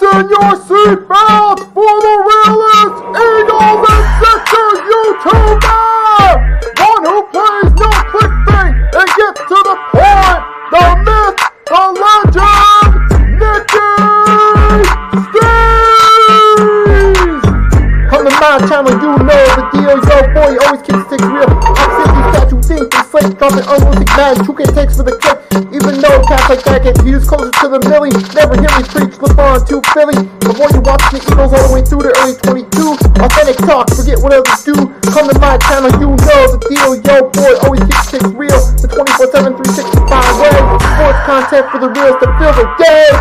Fasten your seatbelts for the realest Eagles and Sixers YouTuber! One who plays no clickbait and gets to the point! The myth, the legend, Nicky Steez! Come to my channel, you know the deal. Yo, boy, always keeps things real. I'm simply statue think they slate, dropping unrealistic mad. 2K takes for the clip. Even though cats like that get views closer to the milli, never hear me preach, flip on to Philly. Before you watch the Eagles all the way through the early 22, authentic talk, forget what others do. Come to my channel, you know the deal. Yo, boy, always keeps things real. The 24/7, 365 way. Sports content for the reals to fill the day.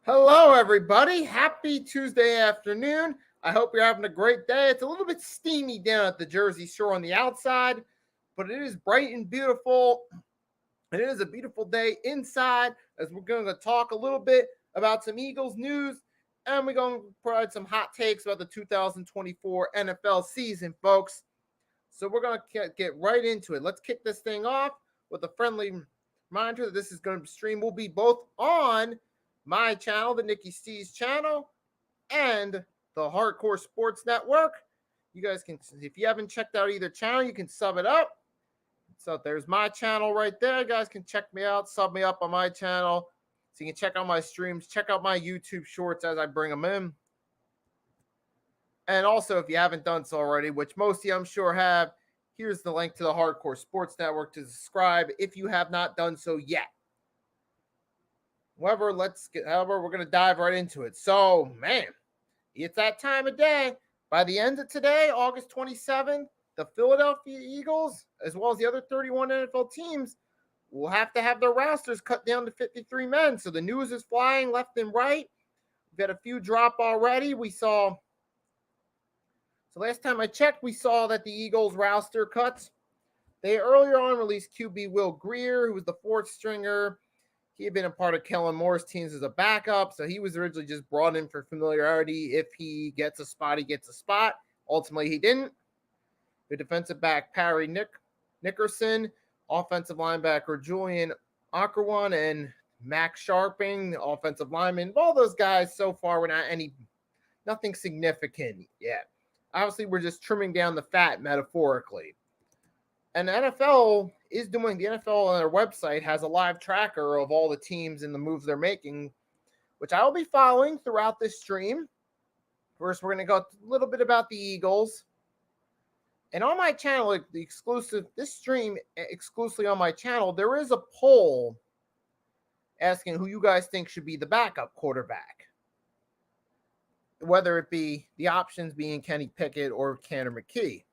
Hello, everybody. Happy Tuesday afternoon. I hope you're having a great day. It's a little bit steamy down at the Jersey Shore on the outside, but it is bright and beautiful. And it is a beautiful day inside as we're going to talk a little bit about some Eagles news, and we're going to provide some hot takes about the 2024 NFL season, folks. So we're going to get right into it. Let's kick this thing off with a friendly reminder that this is going to stream will be both on my channel, the Nicky Steez channel, and the Hardcore Sports Network. You guys can, if you haven't checked out either channel, you can sub it up. So there's my channel right there. You guys can check me out, sub me up on my channel. So you can check out my streams, check out my YouTube shorts as I bring them in. And also, if you haven't done so already, which most of you I'm sure have, here's the link to the Hardcore Sports Network to subscribe if you have not done so yet. However, we're going to dive right into it. So, man, it's that time of day. By the end of today, August 27th, the Philadelphia Eagles, as well as the other 31 NFL teams, will have to have their rosters cut down to 53 men. So the news is flying left and right. We've got a few drop already. So last time I checked, we saw that the Eagles roster cuts. They earlier on released QB Will Grier, who was the fourth stringer. He had been a part of Kellen Moore's teams as a backup, so he was originally just brought in for familiarity. If he gets a spot, he gets a spot. Ultimately, he didn't. The defensive back, Parry Nickerson, offensive linebacker, Julian Ackerwan, and Max Sharping, the offensive lineman. All those guys so far were nothing significant yet. Obviously, we're just trimming down the fat metaphorically. And the NFL on their website has a live tracker of all the teams and the moves they're making, which I will be following throughout this stream. First, we're going to go a little bit about the Eagles. And on my channel, this stream exclusively on my channel, there is a poll asking who you guys think should be the backup quarterback. Whether it be the options being Kenny Pickett or Tanner McKee.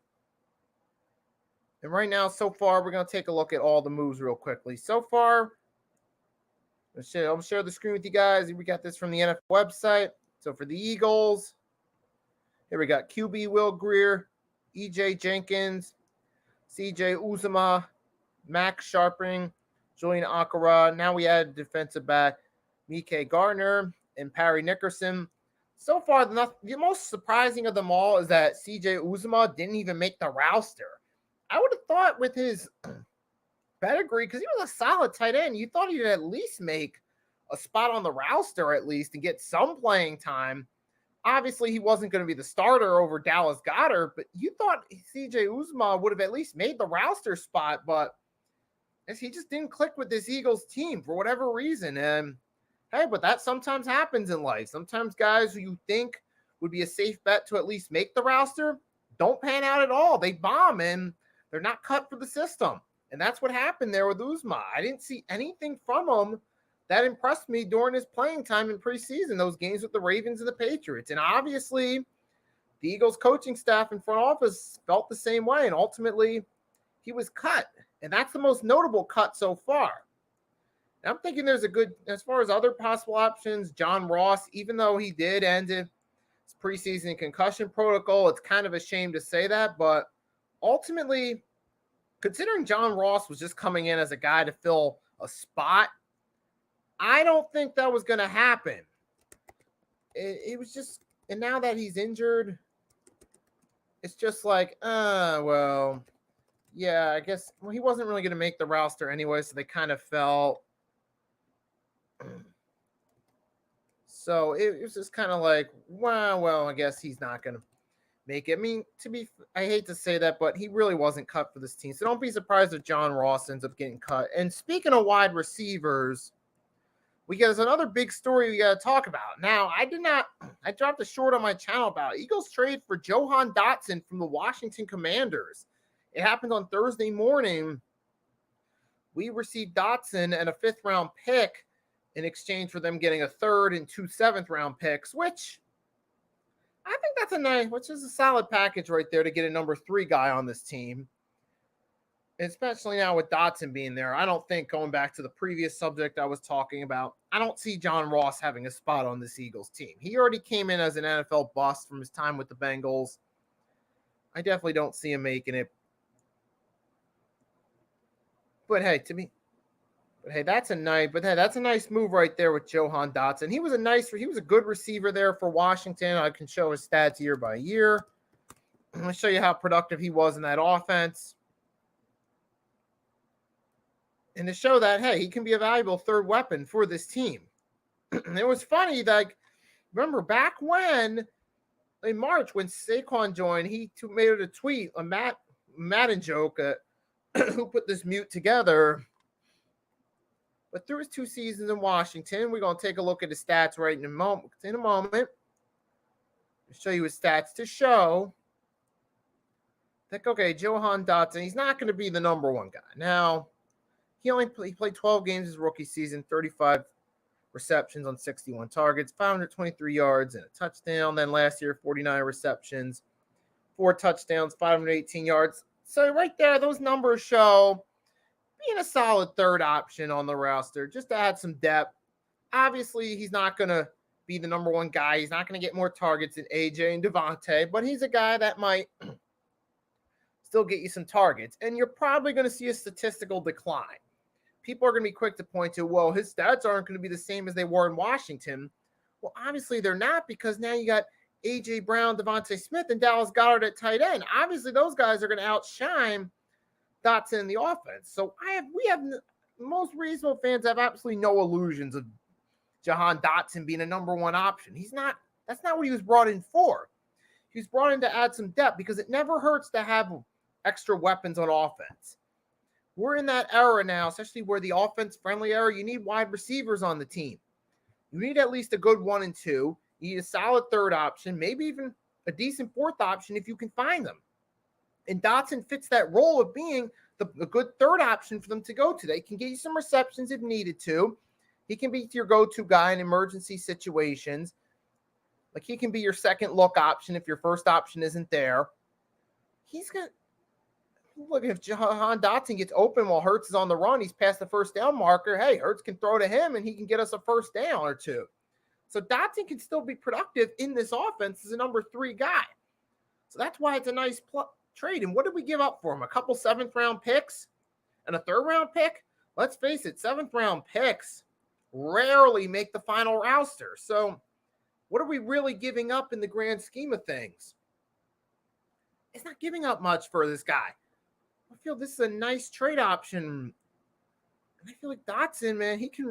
And right now, so far, we're going to take a look at all the moves real quickly. So far, I'll share the screen with you guys. We got this from the NFL website. So for the Eagles, here we got QB Will Grier, EJ Jenkins, CJ Uzomah, Max Sharping, Julian Akara. Now we add defensive back Mike Gardner and Parry Nickerson. So far, the most surprising of them all is that CJ Uzomah didn't even make the roster. I would have thought with his pedigree, because he was a solid tight end, you thought he'd at least make a spot on the roster at least and get some playing time. Obviously, he wasn't going to be the starter over Dallas Goedert, but you thought CJ Uzomah would have at least made the roster spot, but he just didn't click with this Eagles team for whatever reason. And hey, but that sometimes happens in life. Sometimes guys who you think would be a safe bet to at least make the roster don't pan out at all. They bomb and they're not cut for the system. And that's what happened there with Uzomah. I didn't see anything from him that impressed me during his playing time in preseason, those games with the Ravens and the Patriots. And obviously, the Eagles coaching staff and front office felt the same way. And ultimately, he was cut. And that's the most notable cut so far. And I'm thinking there's a good, as far as other possible options, John Ross, even though he did end his preseason concussion protocol, it's kind of a shame to say that. But ultimately, considering John Ross was just coming in as a guy to fill a spot, I don't think that was going to happen. It was just, and now that he's injured, it's just like, well, yeah, I guess he wasn't really going to make the roster anyway, so they kind of felt. So it was just kind of like, well, I guess he's not going to make it. I mean, I hate to say that, but he really wasn't cut for this team. So don't be surprised if John Ross ends up getting cut. And speaking of wide receivers, we got another big story we got to talk about. Now, I dropped a short on my channel about Eagles trade for Jahan Dotson from the Washington Commanders. It happened on Thursday morning. We received Dotson and a 5th-round pick in exchange for them getting a 3rd and 2 7th-round picks, which I think that's which is a solid package right there to get a number 3 guy on this team. Especially now with Dotson being there. I don't think, going back to the previous subject I was talking about, I don't see John Ross having a spot on this Eagles team. He already came in as an NFL bust from his time with the Bengals. I definitely don't see him making it. But hey, that's a nice move right there with Jahan Dotson. He was a good receiver there for Washington. I can show his stats year by year. I'm going to show you how productive he was in that offense. And to show that, hey, he can be a valuable 3rd weapon for this team. It was funny, like, remember back when, in March, when Saquon joined, he made a tweet, a Madden joke, who put this mute together. But through his 2 seasons in Washington, we're going to take a look at his stats right in a moment. I'll show you his stats to show that, okay, Jahan Dotson, he's not going to be the number 1 guy. Now, he played 12 games his rookie season, 35 receptions on 61 targets, 523 yards and a touchdown. Then last year, 49 receptions, 4 touchdowns, 518 yards. So right there, those numbers show being a solid 3rd option on the roster, just to add some depth. Obviously, he's not going to be the number 1 guy. He's not going to get more targets than AJ and Devontae, but he's a guy that might still get you some targets. And you're probably going to see a statistical decline. People are going to be quick to point to, well, his stats aren't going to be the same as they were in Washington. Well, obviously they're not, because now you got A.J. Brown, Devontae Smith, and Dallas Goedert at tight end. Obviously those guys are going to outshine Dotson in the offense. So most reasonable fans have absolutely no illusions of Jahan Dotson being a number 1 option. That's not what he was brought in for. He was brought in to add some depth, because it never hurts to have extra weapons on offense. We're in that era now, especially where the offense-friendly era, you need wide receivers on the team. You need at least a good 1 and 2. You need a solid 3rd option, maybe even a decent 4th option if you can find them. And Dotson fits that role of being the good 3rd option for them to go to. They can get you some receptions if needed to. He can be your go-to guy in emergency situations. Like, he can be your second look option if your first option isn't there. Look, if Jahan Dotson gets open while Hurts is on the run, he's past the 1st down marker. Hey, Hurts can throw to him and he can get us a 1st down or 2. So Dotson can still be productive in this offense as a number 3 guy. So that's why it's a nice trade. And what did we give up for him? A couple 7th-round picks and a 3rd-round pick? Let's face it, 7th-round picks rarely make the final roster. So what are we really giving up in the grand scheme of things? It's not giving up much for this guy. I feel this is a nice trade option. And I feel like Dotson, man, he can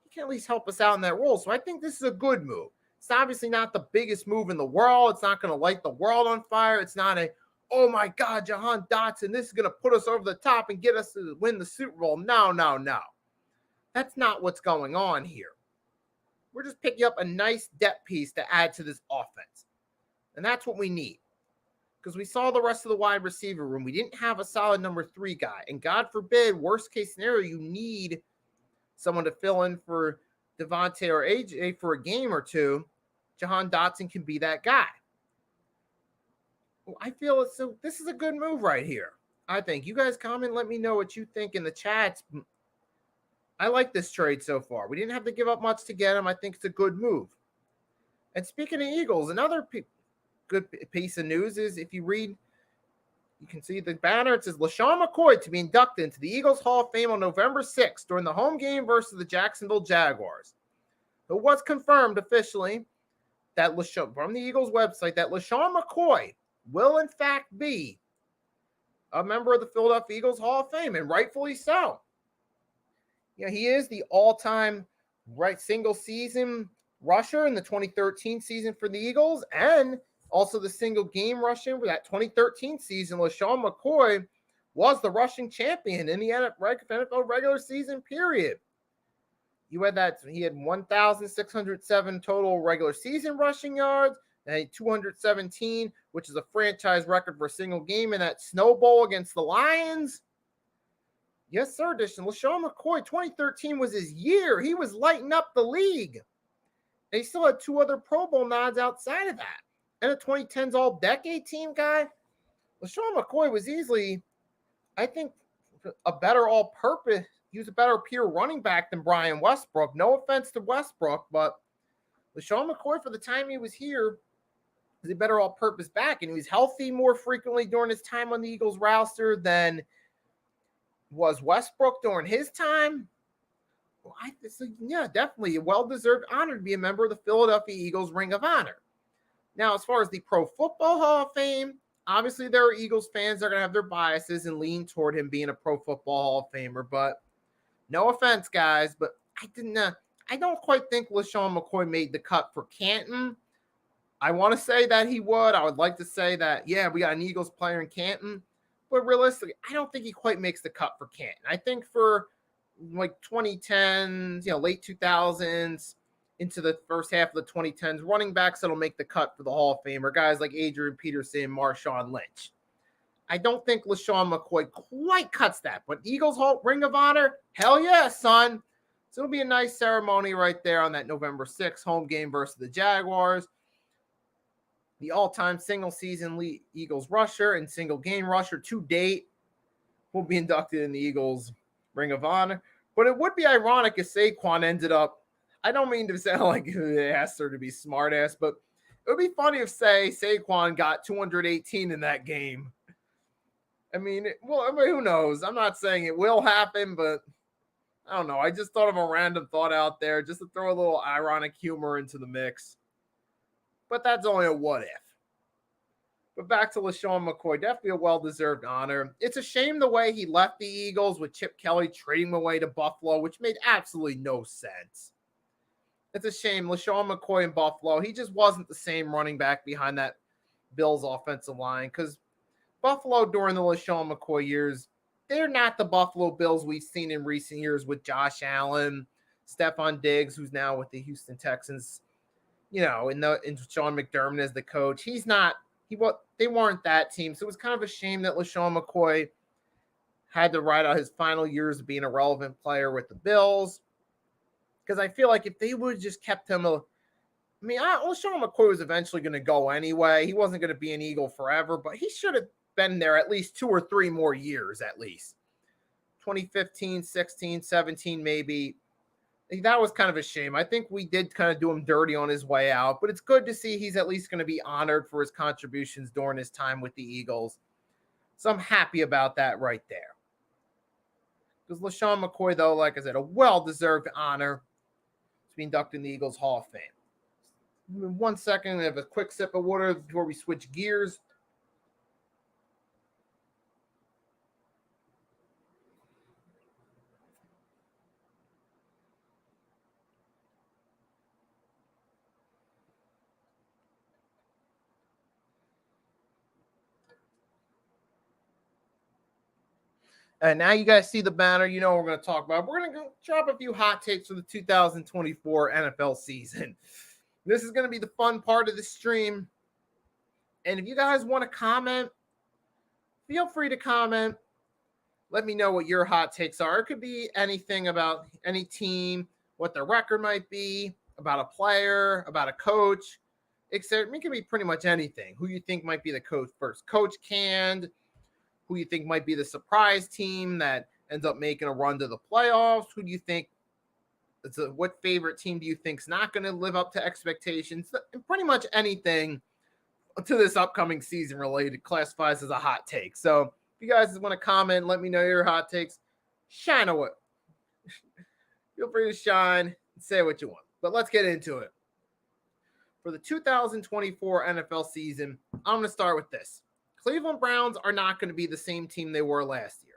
he can at least help us out in that role. So I think this is a good move. It's obviously not the biggest move in the world. It's not going to light the world on fire. It's not a, oh my God, Jahan Dotson, this is going to put us over the top and get us to win the Super Bowl. No. That's not what's going on here. We're just picking up a nice depth piece to add to this offense. And that's what we need. Because we saw the rest of the wide receiver room. We didn't have a solid number 3 guy. And God forbid, worst case scenario, you need someone to fill in for Devontae or AJ for a game or two. Jahan Dotson can be that guy. Well, I feel so. This is a good move right here. I think. You guys comment, let me know what you think in the chats. I like this trade so far. We didn't have to give up much to get him. I think it's a good move. And speaking of Eagles, another good piece of news is if you read, you can see the banner. It says LaShawn McCoy to be inducted into the Eagles Hall of Fame on November 6th during the home game versus the Jacksonville Jaguars. It was confirmed officially that from the Eagles website that LaShawn McCoy will in fact be a member of the Philadelphia Eagles Hall of Fame, and rightfully so. Yeah, he is the all-time single season rusher in the 2013 season for the Eagles, and also the single game rushing for that 2013 season. LaShawn McCoy was the rushing champion in the NFL regular season period. You had that, he had 1,607 total regular season rushing yards, and 217, which is a franchise record for a single game in that Snow Bowl against the Lions. Yes, sir, edition. LaShawn McCoy, 2013 was his year. He was lighting up the league. And he still had 2 other Pro Bowl nods outside of that. And a 2010s All-Decade Team guy. LaShawn McCoy was easily, I think, a better all-purpose. He was a better pure running back than Brian Westbrook. No offense to Westbrook, but LaShawn McCoy, for the time he was here, was a better all-purpose back. And he was healthy more frequently during his time on the Eagles roster than was Westbrook during his time. Well, definitely a well-deserved honor to be a member of the Philadelphia Eagles Ring of Honor. Now, as far as the Pro Football Hall of Fame, obviously there are Eagles fans that are going to have their biases and lean toward him being a Pro Football Hall of Famer. But no offense, guys, but I don't quite think LaShawn McCoy made the cut for Canton. I want to say that he would. I would like to say that, yeah, we got an Eagles player in Canton. But realistically, I don't think he quite makes the cut for Canton. I think for like 2010s, late 2000s, into the first half of the 2010s, running backs that'll make the cut for the Hall of Fame are guys like Adrian Peterson, Marshawn Lynch. I don't think LaShawn McCoy quite cuts that, but Eagles Hall Ring of Honor, hell yeah, son. So it'll be a nice ceremony right there on that November 6th home game versus the Jaguars. The all-time single-season Eagles rusher and single-game rusher to date will be inducted in the Eagles Ring of Honor. But it would be ironic if Saquon ended up, I don't mean to sound like it has her to be smart-ass, but it would be funny if, say, Saquon got 218 in that game. I mean, who knows? I'm not saying it will happen, but I don't know. I just thought of a random thought out there just to throw a little ironic humor into the mix. But that's only a what if. But back to LaShawn McCoy, definitely a well-deserved honor. It's a shame the way he left the Eagles with Chip Kelly trading him away to Buffalo, which made absolutely no sense. It's a shame. LaShawn McCoy in Buffalo, he just wasn't the same running back behind that Bills offensive line, because Buffalo during the LaShawn McCoy years, they're not the Buffalo Bills we've seen in recent years with Josh Allen, Stephon Diggs, who's now with the Houston Texans, and Sean McDermott as the coach. They weren't that team. So it was kind of a shame that LaShawn McCoy had to ride out his final years of being a relevant player with the Bills. Because I feel like if they would have just kept him LaShawn McCoy was eventually going to go anyway. He wasn't going to be an Eagle forever, but he should have been there at least 2 or 3 more years at least. 2015, 16, 17 maybe. That was kind of a shame. I think we did kind of do him dirty on his way out, but it's good to see he's at least going to be honored for his contributions during his time with the Eagles. So I'm happy about that right there. Because LaShawn McCoy, though, like I said, a well-deserved honor to be inducted in the Eagles Hall of Fame. 1 second, I have a quick sip of water before we switch gears. And now you guys see the banner. You know what we're going to talk about. We're going to go drop a few hot takes for the 2024 NFL season. This is going to be the fun part of the stream. And if you guys want to comment, feel free to comment. Let me know what your hot takes are. It could be anything about any team, what their record might be, about a player, about a coach, etc. It can be pretty much anything. Who you think might be the coach first coach canned, who you think might be the surprise team that ends up making a run to the playoffs, who do you think, what favorite team do you think is not going to live up to expectations, and pretty much anything to this upcoming season related classifies as a hot take. So if you guys want to comment, let me know your hot takes. Shine away. Feel free to shine and say what you want. But let's get into it. For the 2024 NFL season, I'm going to start with this. Cleveland Browns are not going to be the same team they were last year.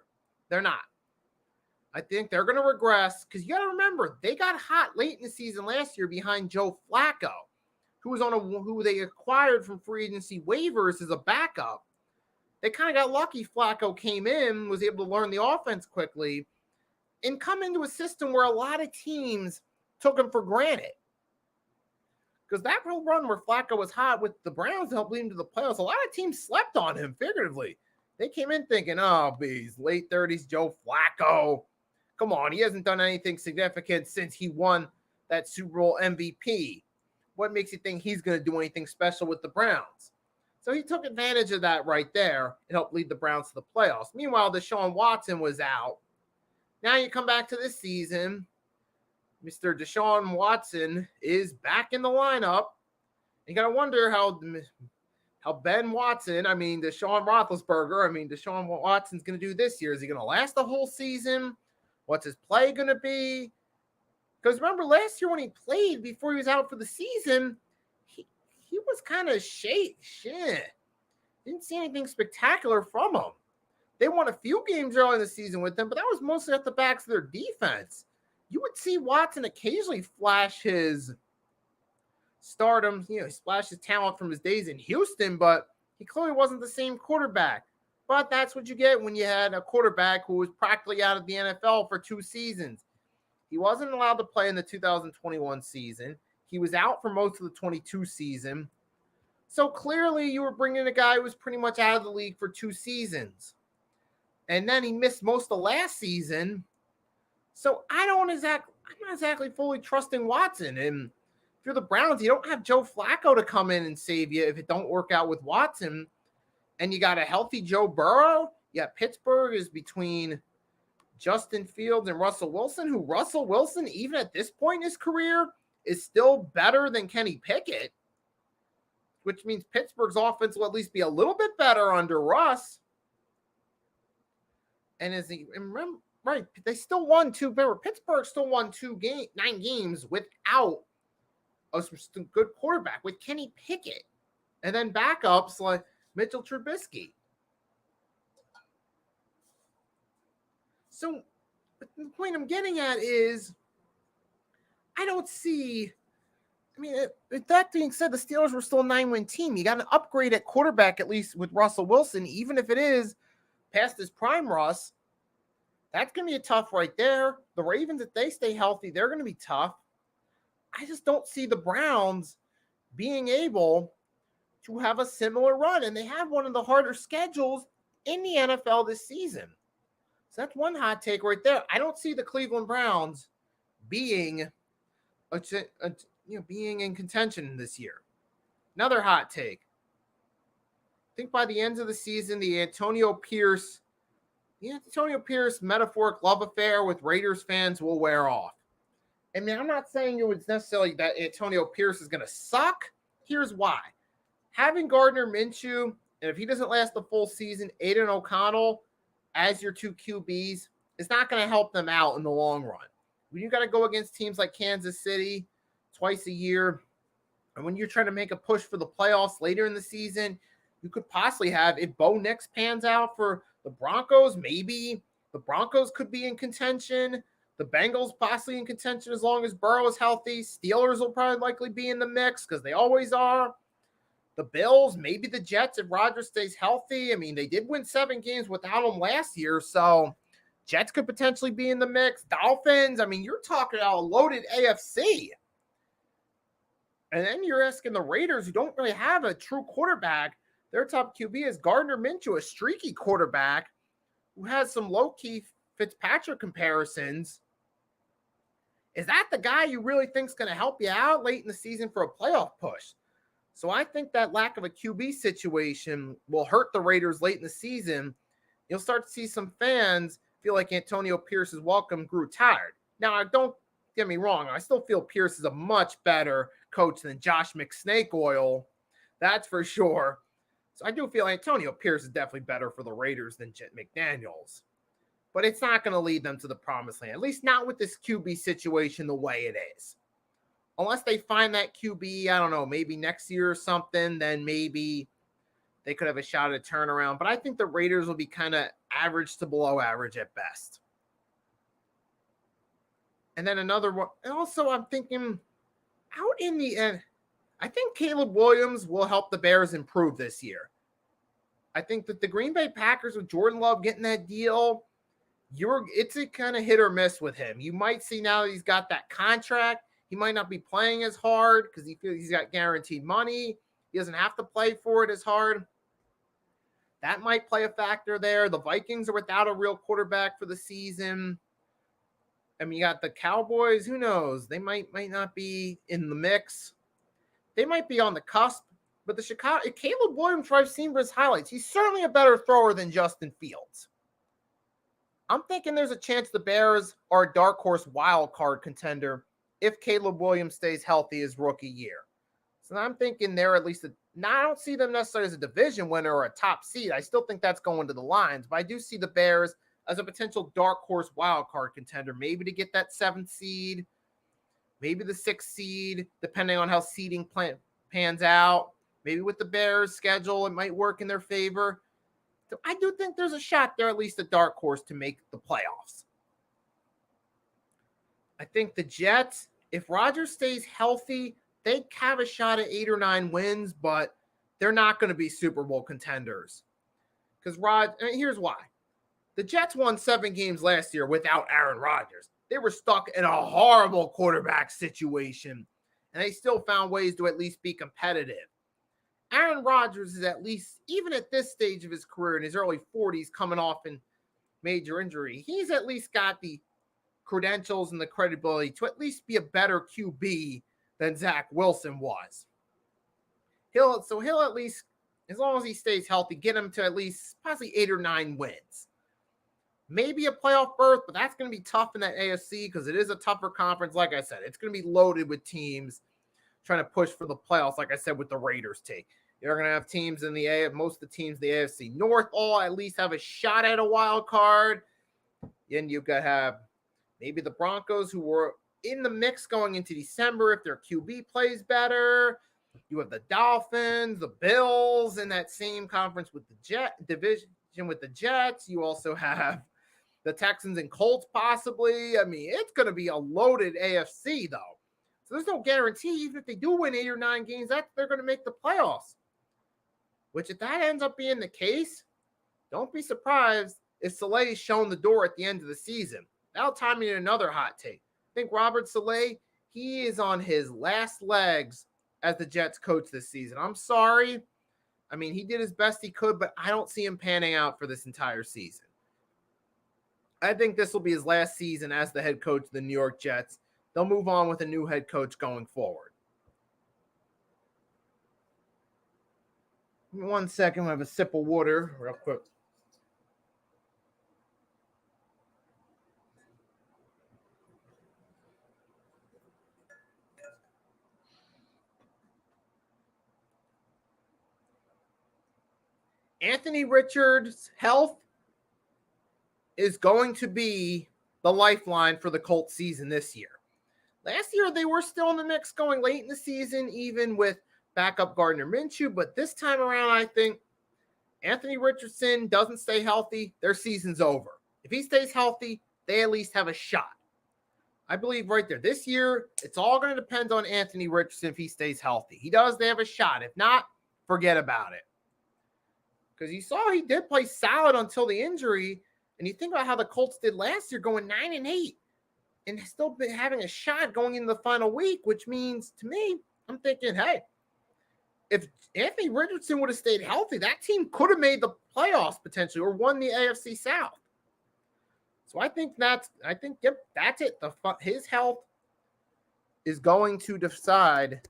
They're not. I think they're going to regress because you got to remember, they got hot late in the season last year behind Joe Flacco, who they acquired from free agency waivers as a backup. They kind of got lucky. Flacco came in, was able to learn the offense quickly, and come into a system where a lot of teams took him for granted. Because that whole run where Flacco was hot with the Browns to help lead him to the playoffs, a lot of teams slept on him figuratively. They came in thinking, oh, he's late 30s, Joe Flacco. Come on, he hasn't done anything significant since he won that Super Bowl MVP. What makes you think he's going to do anything special with the Browns? So he took advantage of that right there and helped lead the Browns to the playoffs. Meanwhile, Deshaun Watson was out. Now you come back to this season. Mr. Deshaun Watson is back in the lineup. You got to wonder how Ben Watson, Deshaun Roethlisberger, Deshaun Watson's going to do this year. Is he going to last the whole season? What's his play going to be? Because remember last year when he played before he was out for the season, he was kind of shit. Didn't see anything spectacular from him. They won a few games early in the season with him, but that was mostly at the backs of their defense. You would see Watson occasionally flash his stardom, he splashed his talent from his days in Houston, but he clearly wasn't the same quarterback. But that's what you get when you had a quarterback who was practically out of the NFL for 2 seasons. He wasn't allowed to play in the 2021 season. He was out for most of the 22 season. So clearly you were bringing a guy who was pretty much out of the league for 2 seasons. And then he missed most of last season. So I'm not exactly fully trusting Watson. And if you're the Browns, you don't have Joe Flacco to come in and save you if it don't work out with Watson. And you got a healthy Joe Burrow. Yeah, Pittsburgh is between Justin Fields and Russell Wilson, who Russell Wilson, even at this point in his career, is still better than Kenny Pickett, which means Pittsburgh's offense will at least be a little bit better under Russ. And remember, right, they still won 2. Remember, Pittsburgh still won 9 games without a good quarterback, with Kenny Pickett, and then backups like Mitchell Trubisky. So the point I'm getting at is I don't see. With that being said, the Steelers were still a 9-win team. You got an upgrade at quarterback, at least with Russell Wilson, even if it is past his prime Russ. That's going to be a tough right there. The Ravens, if they stay healthy, they're going to be tough. I just don't see the Browns being able to have a similar run. And they have one of the harder schedules in the NFL this season. So that's one hot take right there. I don't see the Cleveland Browns being being in contention this year. Another hot take. I think by the end of the season, the Antonio Pierce metaphoric love affair with Raiders fans will wear off. I'm not saying it was necessarily that Antonio Pierce is going to suck. Here's why. Having Gardner Minshew, and if he doesn't last the full season, Aiden O'Connell as your 2 QBs is not going to help them out in the long run. When you got to go against teams like Kansas City twice a year, and when you're trying to make a push for the playoffs later in the season, you could possibly have, if Bo Nix pans out for the Broncos, maybe the Broncos could be in contention. The Bengals possibly in contention as long as Burrow is healthy. Steelers will probably likely be in the mix because they always are. The Bills, maybe the Jets if Rodgers stays healthy. They did win 7 games without him last year. So Jets could potentially be in the mix. Dolphins, I mean, you're talking about a loaded AFC. And then you're asking the Raiders, who don't really have a true quarterback. Their top QB is Gardner Minshew, a streaky quarterback who has some low-key Fitzpatrick comparisons. Is that the guy you really think is going to help you out late in the season for a playoff push? So I think that lack of a QB situation will hurt the Raiders late in the season. You'll start to see some fans feel like Antonio Pierce's welcome grew tired. Now, don't get me wrong. I still feel Pierce is a much better coach than Josh McSnake-Oil. That's for sure. So I do feel Antonio Pierce is definitely better for the Raiders than Jet McDaniels. But it's not going to lead them to the promised land, at least not with this QB situation the way it is. Unless they find that QB, I don't know, maybe next year or something, then maybe they could have a shot at a turnaround. But I think the Raiders will be kind of average to below average at best. And then another one. And also, I'm thinking out in the end, I think Caleb Williams will help the Bears improve this year. I think that the Green Bay Packers with Jordan Love getting that deal, it's a kind of hit or miss with him. You might see now that he's got that contract, he might not be playing as hard because he feels he's got guaranteed money. He doesn't have to play for it as hard. That might play a factor there. The Vikings are without a real quarterback for the season. I mean, you got the Cowboys. Who knows? They might not be in the mix. They might be on the cusp. But the Caleb Williams, I've seen his highlights. He's certainly a better thrower than Justin Fields. I'm thinking there's a chance the Bears are a dark horse wild card contender if Caleb Williams stays healthy his rookie year. So I'm thinking they're at least now I don't see them necessarily as a division winner or a top seed. I still think that's going to the Lions, but I do see the Bears as a potential dark horse wild card contender, maybe to get that 7th seed, maybe the 6th seed, depending on how seeding pans out. Maybe with the Bears' schedule, it might work in their favor. So I do think there's a shot there, at least a dark horse, to make the playoffs. I think the Jets, if Rodgers stays healthy, they have a shot at 8 or 9 wins, but they're not going to be Super Bowl contenders. Because here's why. The Jets won 7 games last year without Aaron Rodgers. They were stuck in a horrible quarterback situation, and they still found ways to at least be competitive. Aaron Rodgers is at least, even at this stage of his career in his early 40s, coming off in major injury, he's at least got the credentials and the credibility to at least be a better QB than Zach Wilson was. He'll at least, as long as he stays healthy, get him to at least possibly 8 or 9 wins. Maybe a playoff berth, but that's going to be tough in that AFC because it is a tougher conference. Like I said, it's going to be loaded with teams trying to push for the playoffs, like I said, with the Raiders take. You're going to have teams in the AFC, most of the teams in the AFC North all at least have a shot at a wild card. Then you could have maybe the Broncos, who were in the mix going into December if their QB plays better. You have the Dolphins, the Bills in that same conference with the division with the Jets. You also have the Texans and Colts possibly. I mean, it's going to be a loaded AFC, though. So there's no guarantee, even if they do win 8 or 9 games, that they're going to make the playoffs. Which, if that ends up being the case, don't be surprised if Saleh is shown the door at the end of the season. That'll tie me to another hot take. I think Robert Saleh, he is on his last legs as the Jets coach this season. I'm sorry. I mean, he did his best he could, but I don't see him panning out for this entire season. I think this will be his last season as the head coach of the New York Jets. They'll move on with a new head coach going forward. Give me 1 second. I'll have a sip of water real quick. Anthony Richards' health is going to be the lifeline for the Colts season this year. Last year, they were still in the mix going late in the season, even with backup Gardner Minshew. But this time around, I think Anthony Richardson doesn't stay healthy, their season's over. If he stays healthy, they at least have a shot. I believe right there. This year, it's all going to depend on Anthony Richardson if he stays healthy. He does, they have a shot. If not, forget about it. Because you saw he did play solid until the injury, And you think about how the Colts did last year, going 9-8, and still been having a shot going into the final week, which means to me, I'm thinking, hey, if Anthony Richardson would have stayed healthy, that team could have made the playoffs potentially or won the AFC South. So I think that's it. His health is going to decide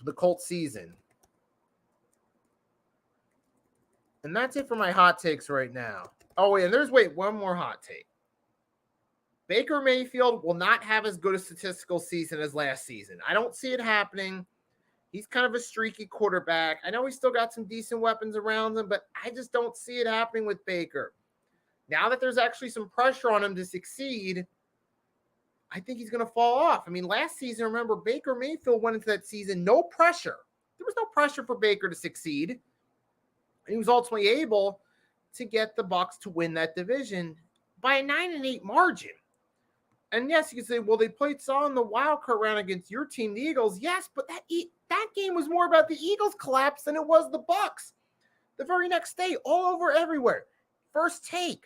the Colts season. And that's it for my hot takes right now. Oh, wait, and one more hot take. Baker Mayfield will not have as good a statistical season as last season. I don't see it happening. He's kind of a streaky quarterback. I know he's still got some decent weapons around him, but I just don't see it happening with Baker. Now that there's actually some pressure on him to succeed, I think he's going to fall off. I mean, last season, remember, Baker Mayfield went into that season, no pressure. There was no pressure for Baker to succeed. And he was ultimately able to get the Bucs to win that division by a 9-8 margin. And yes, you can say, well, they played solid in the wild card round against your team, the Eagles. Yes, but that game was more about the Eagles' collapse than it was the Bucs. The very next day, all over everywhere. First Take,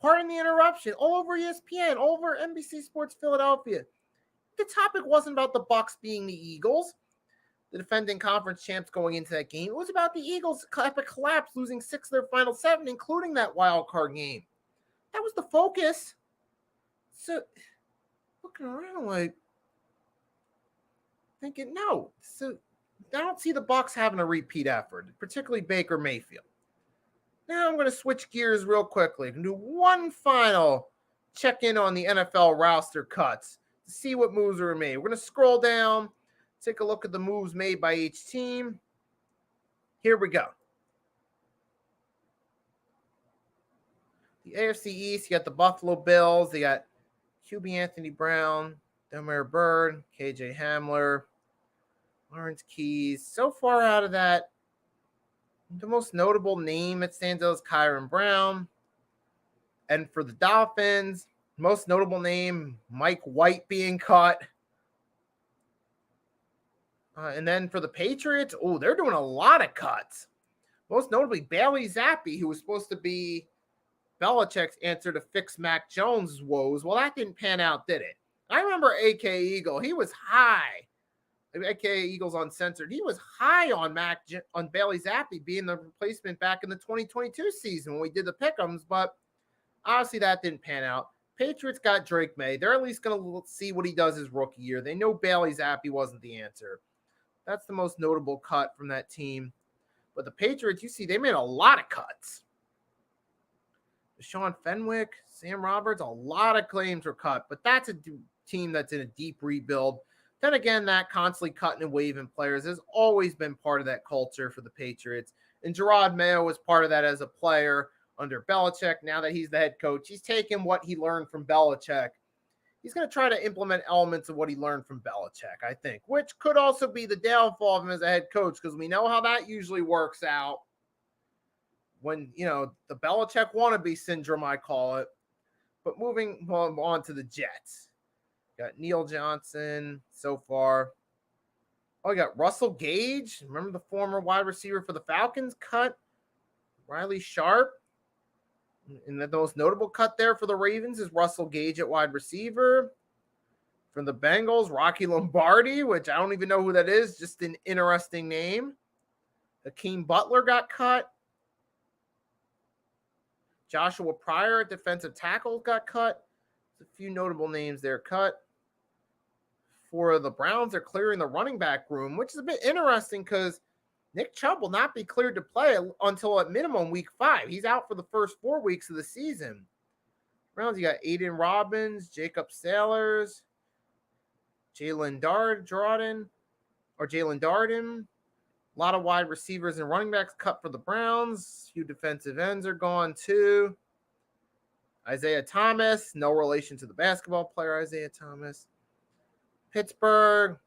Pardon the Interruption, all over ESPN, all over NBC Sports Philadelphia. The topic wasn't about the Bucs being the Eagles, the defending conference champs going into that game. It was about the Eagles' epic collapse, losing 6 of their final 7, including that wild card game. That was the focus. So, looking around like, thinking, no. So, I don't see the Bucs having a repeat effort, particularly Baker Mayfield. Now I'm going to switch gears real quickly and do one final check-in on the NFL roster cuts to see what moves were made. We're going to scroll down, take a look at the moves made by each team. Here we go. The AFC East, you got the Buffalo Bills. They got QB Anthony Brown, Delmare Byrd, KJ Hamler, Lawrence Keys. So far out of that, the most notable name that stands out is Kyron Brown. And for the Dolphins, most notable name, Mike White being cut. And then for the Patriots, they're doing a lot of cuts. Most notably, Bailey Zappi, who was supposed to be Belichick's answer to fix Mac Jones' woes. Well, that didn't pan out, did it? I remember A.K. Eagle. He was high. A.K.A. Eagles Uncensored. He was high on Bailey Zappi being the replacement back in the 2022 season when we did the pick'ems, but obviously that didn't pan out. Patriots got Drake May. They're at least going to see what he does his rookie year. They know Bailey Zappi wasn't the answer. That's the most notable cut from that team. But the Patriots, you see, they made a lot of cuts. Deshaun Fenwick, Sam Roberts, a lot of claims were cut, but that's a team that's in a deep rebuild. Then again, that constantly cutting and waving players has always been part of that culture for the Patriots. And Gerard Mayo was part of that as a player under Belichick. Now that he's the head coach, he's taken what he learned from Belichick. He's going to try to implement elements of what he learned from Belichick, I think, which could also be the downfall of him as a head coach because we know how that usually works out. When, the Belichick wannabe syndrome, I call it. But moving on to the Jets. Got Neil Johnson so far. Oh, you got Russell Gage. Remember the former wide receiver for the Falcons cut? Riley Sharp. And the most notable cut there for the Ravens is Russell Gage at wide receiver. From the Bengals, Rocky Lombardi, which I don't even know who that is. Just an interesting name. Hakeem Butler got cut. Joshua Pryor at defensive tackle got cut. There's a few notable names there cut. For the Browns, they're clearing the running back room, which is a bit interesting because Nick Chubb will not be cleared to play until at minimum week 5. He's out for the first 4 weeks of the season. Browns, you got Aiden Robbins, Jacob Sailors, Jalen Darden. A lot of wide receivers and running backs cut for the Browns. A few defensive ends are gone too. Isaiah Thomas, no relation to the basketball player Isaiah Thomas. Pittsburgh,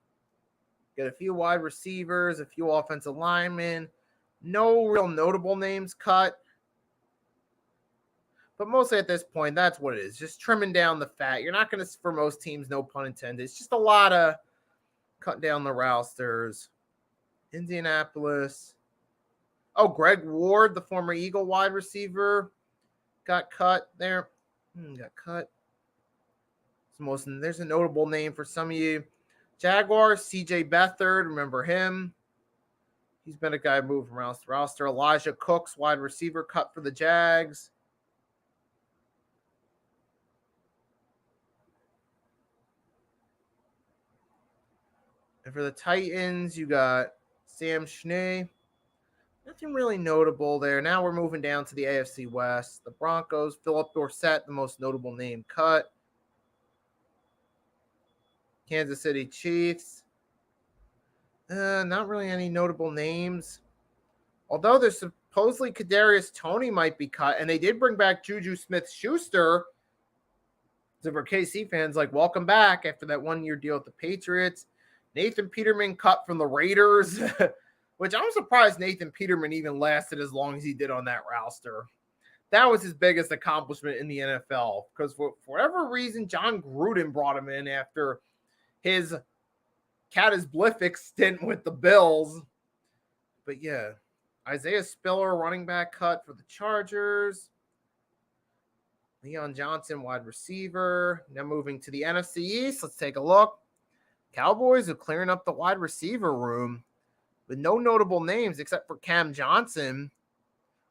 got a few wide receivers, a few offensive linemen. No real notable names cut. But mostly at this point, that's what it is. Just trimming down the fat. You're not going to, for most teams, no pun intended. It's just a lot of cutting down the rosters. Indianapolis. Oh, Greg Ward, the former Eagle wide receiver. got cut there. Got cut. There's a notable name for some of you. Jaguars, CJ Beathard, remember him? He's been a guy moved from roster to roster. Elijah Cooks, wide receiver, cut for the Jags. And for the Titans, you got Sam Schnee. Nothing really notable there. Now we're moving down to the AFC West. The Broncos, Philip Dorsett, the most notable name cut. Kansas City Chiefs. Not really any notable names. Although there's supposedly Kadarius Toney might be cut, and they did bring back Juju Smith-Schuster. So for KC fans, like, welcome back after that 1-year deal with the Patriots. Nathan Peterman cut from the Raiders, which I'm surprised Nathan Peterman even lasted as long as he did on that roster. That was his biggest accomplishment in the NFL, because for whatever reason, John Gruden brought him in after his catastrophic stint with the Bills. But yeah, Isaiah Spiller, running back, cut for the Chargers. Leon Johnson, wide receiver. Now moving to the NFC East. Let's take a look. Cowboys are clearing up the wide receiver room with no notable names except for Cam Johnson.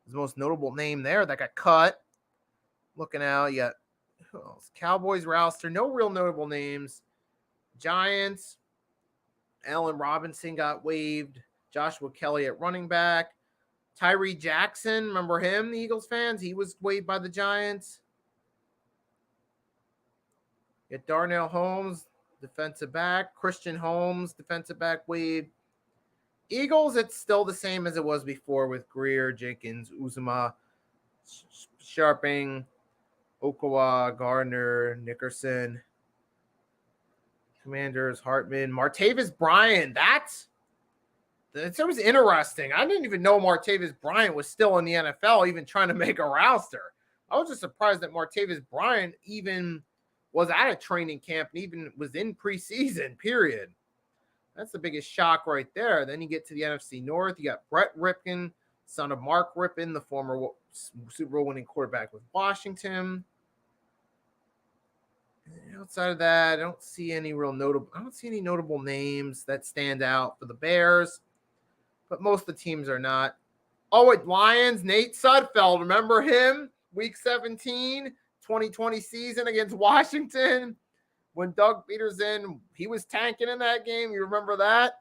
The most notable name there that got cut. Looking out, you got who else? Cowboys roster, no real notable names. Giants, Allen Robinson got waived. Joshua Kelly at running back. Tyree Jackson, remember him, the Eagles fans? He was waived by the Giants. You got Darnell Holmes, defensive back. Christian Holmes, defensive back, waived. Eagles, it's still the same as it was before with Greer, Jenkins, Uzuma, Sharping, Okawa, Gardner, Nickerson. Commanders, Hartman, Martavis Bryant. It was interesting. I didn't even know Martavis Bryant was still in the NFL, even trying to make a roster. I was just surprised that Martavis Bryant even was at a training camp and even was in preseason, period. That's the biggest shock right there. Then you get to the NFC North. You got Brett Ripken, son of Mark Rippon, the former Super Bowl winning quarterback with Washington. And outside of that, I don't see any notable names that stand out for the Bears. But most of the teams are not. Oh, at Lions, Nate Sudfeld. Remember him? Week 17, 2020 season against Washington. When Doug Peterson, he was tanking in that game. You remember that?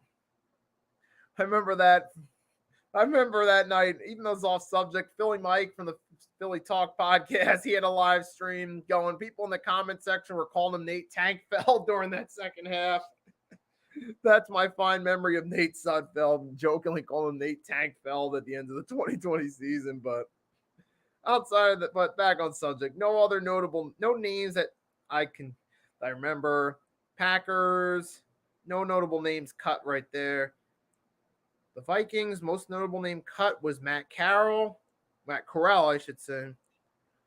I remember that night, even though it's off subject. Philly Mike from the Philly Talk podcast, he had a live stream going. People in the comment section were calling him Nate Tankfeld during that second half. That's my fine memory of Nate Sudfeld, jokingly calling him Nate Tankfeld at the end of the 2020 season. But outside of that, but back on subject, no names that I remember. Packers, no notable names cut right there. The Vikings, most notable name cut was Matt Corral, I should say.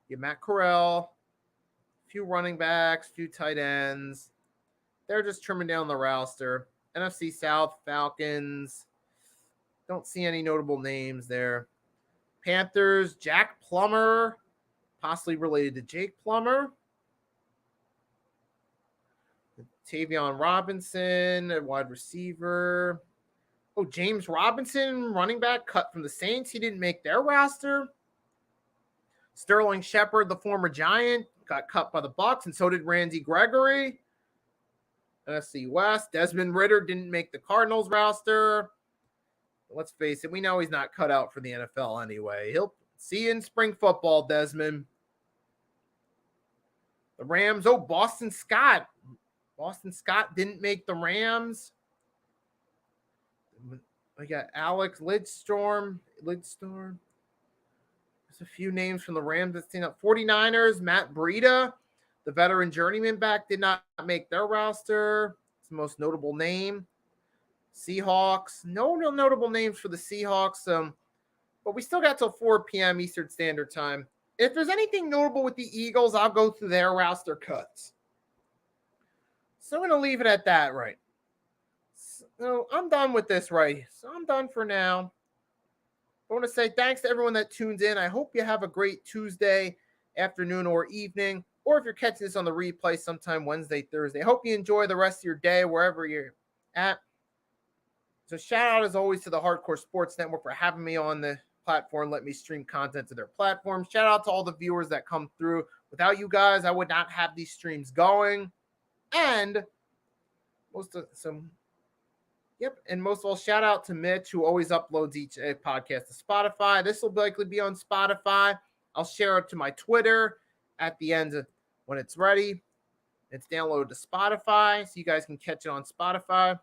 Yeah, Matt Corral, a few running backs, a few tight ends. They're just trimming down the roster. NFC South, Falcons, don't see any notable names there. Panthers, Jack Plummer, possibly related to Jake Plummer. Tavion Robinson, a wide receiver. Oh, James Robinson, running back, cut from the Saints. He didn't make their roster. Sterling Shepard, the former Giant, got cut by the Bucs, and so did Randy Gregory. NFC West, Desmond Ridder didn't make the Cardinals roster. Let's face it, we know he's not cut out for the NFL anyway. He'll see you in spring football, Desmond. The Rams, Boston Scott. Boston Scott didn't make the Rams. We got Alex Lidstorm. There's a few names from the Rams that stand up. 49ers, Matt Breida, the veteran journeyman back, did not make their roster. It's the most notable name. Seahawks, no real notable names for the Seahawks. But we still got till 4 p.m. Eastern Standard Time. If there's anything notable with the Eagles, I'll go through their roster cuts. So I'm going to leave it at that, right? So I'm done with this, right? So I'm done for now. I want to say thanks to everyone that tunes in. I hope you have a great Tuesday. afternoon, or evening, or if you're catching this on the replay sometime Wednesday, Thursday. Hope you enjoy the rest of your day wherever you're at. So shout out as always to the Hardcore Sports Network for having me on the platform, let me stream content to their platform. Shout out to all the viewers that come through. Without you guys, I would not have these streams going. And most of all, shout out to Mitch, who always uploads each podcast to Spotify. This will likely be on Spotify. I'll share it to my Twitter at the end when it's ready. It's downloaded to Spotify, so you guys can catch it on Spotify.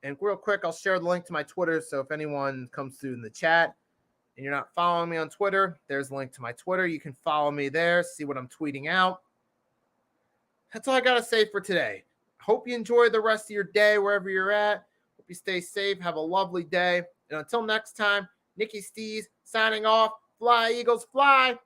And real quick, I'll share the link to my Twitter, so if anyone comes through in the chat and you're not following me on Twitter, there's a link to my Twitter. You can follow me there, see what I'm tweeting out. That's all I got to say for today. Hope you enjoy the rest of your day wherever you're at. Hope you stay safe. Have a lovely day. And until next time, Nicky Steez signing off. Fly, Eagles, fly.